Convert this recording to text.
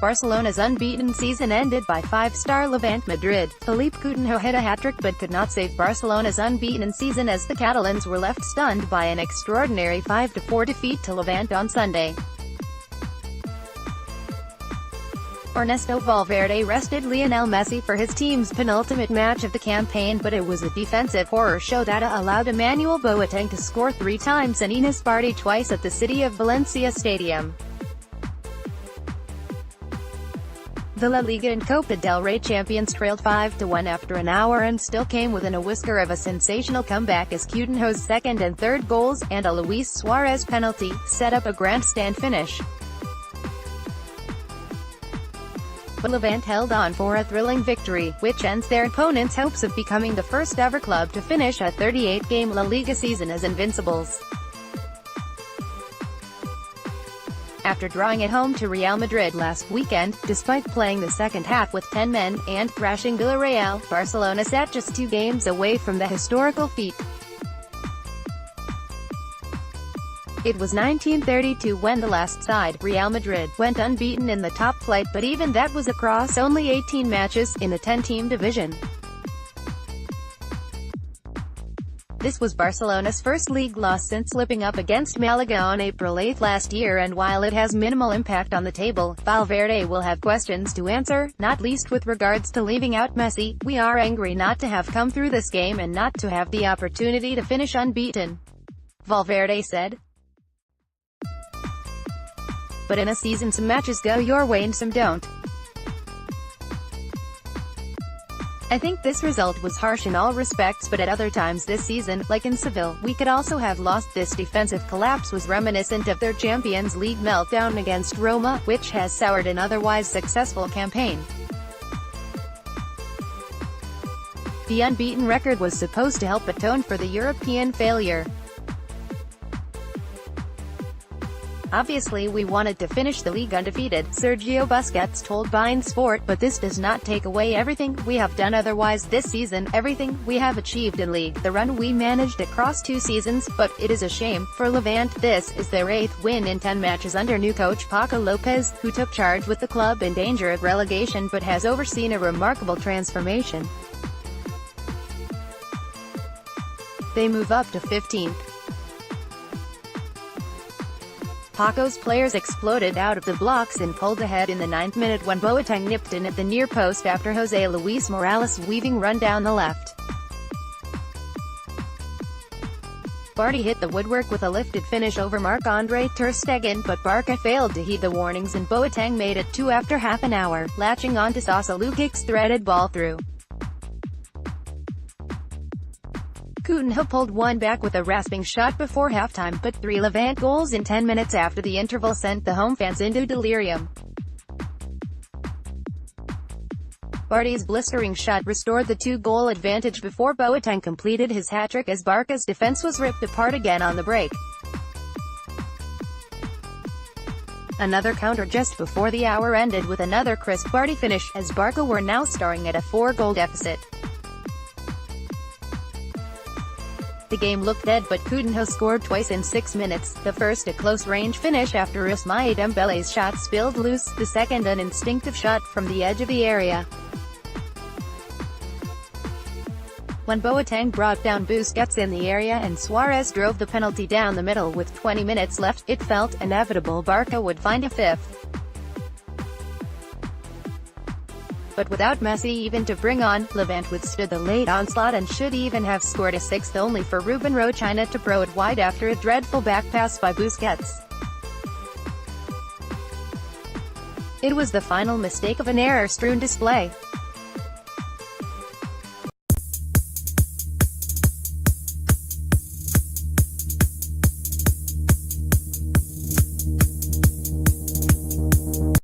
Barcelona's unbeaten season ended by five-star Levante Madrid. Philippe Coutinho hit a hat-trick but could not save Barcelona's unbeaten season as the Catalans were left stunned by an extraordinary 5-4 defeat to Levante on Sunday. Ernesto Valverde rested Lionel Messi for his team's penultimate match of the campaign, but it was a defensive horror show that allowed Emmanuel Boateng to score 3 times and Enis Bardhi twice at the City of Valencia Stadium. The La Liga and Copa del Rey champions trailed 5-1 after an hour and still came within a whisker of a sensational comeback as Coutinho's second and third goals, and a Luis Suarez penalty, set up a grandstand finish. But Levante held on for a thrilling victory, which ends their opponents' hopes of becoming the first-ever club to finish a 38-game La Liga season as invincibles. After drawing at home to Real Madrid last weekend, despite playing the second half with 10 men, and thrashing Villarreal, Barcelona sat just 2 games away from the historical feat. It was 1932 when the last side, Real Madrid, went unbeaten in the top flight, but even that was across only 18 matches, in a 10-team division. This was Barcelona's first league loss since slipping up against Malaga on April 8 last year, and while it has minimal impact on the table, Valverde will have questions to answer, not least with regards to leaving out Messi. "We are angry not to have come through this game and not to have the opportunity to finish unbeaten," Valverde said. "But in a season some matches go your way and some don't. I think this result was harsh in all respects, but at other times this season, like in Seville, we could also have lost." This defensive collapse was reminiscent of their Champions League meltdown against Roma, which has soured an otherwise successful campaign. The unbeaten record was supposed to help atone for the European failure. "Obviously we wanted to finish the league undefeated," Sergio Busquets told beIN Sport, "but this does not take away everything we have done otherwise this season, everything we have achieved in league, the run we managed across 2 seasons, but it is a shame for Levante. This is their 8th win in 10 matches under new coach Paco Lopez, who took charge with the club in danger of relegation but has overseen a remarkable transformation. They move up to 15th. Paco's players exploded out of the blocks and pulled ahead in the 9th minute when Boateng nipped in at the near post after José Luis Morales' weaving run down the left. Bardhi hit the woodwork with a lifted finish over Marc-Andre ter Stegen, but Barca failed to heed the warnings and Boateng made it 2 after half an hour, latching on to Sasa Lucic's threaded ball through. Coutinho pulled one back with a rasping shot before halftime, but 3 Levante goals in 10 minutes after the interval sent the home fans into delirium. Bardhi's blistering shot restored the 2-goal advantage before Boateng completed his hat-trick as Barca's defense was ripped apart again on the break. Another counter just before the hour ended with another crisp Bardhi finish, as Barca were now staring at a 4-goal deficit. The game looked dead, but Coutinho scored twice in 6 minutes, the first a close-range finish after Ousmane Dembele's shot spilled loose, the second an instinctive shot from the edge of the area. When Boateng brought down Busquets in the area and Suarez drove the penalty down the middle with 20 minutes left, it felt inevitable Barca would find a 5th. But without Messi even to bring on, Levante withstood the late onslaught and should even have scored a 6th, only for Ruben Rochina to throw it wide after a dreadful back pass by Busquets. It was the final mistake of an error-strewn display.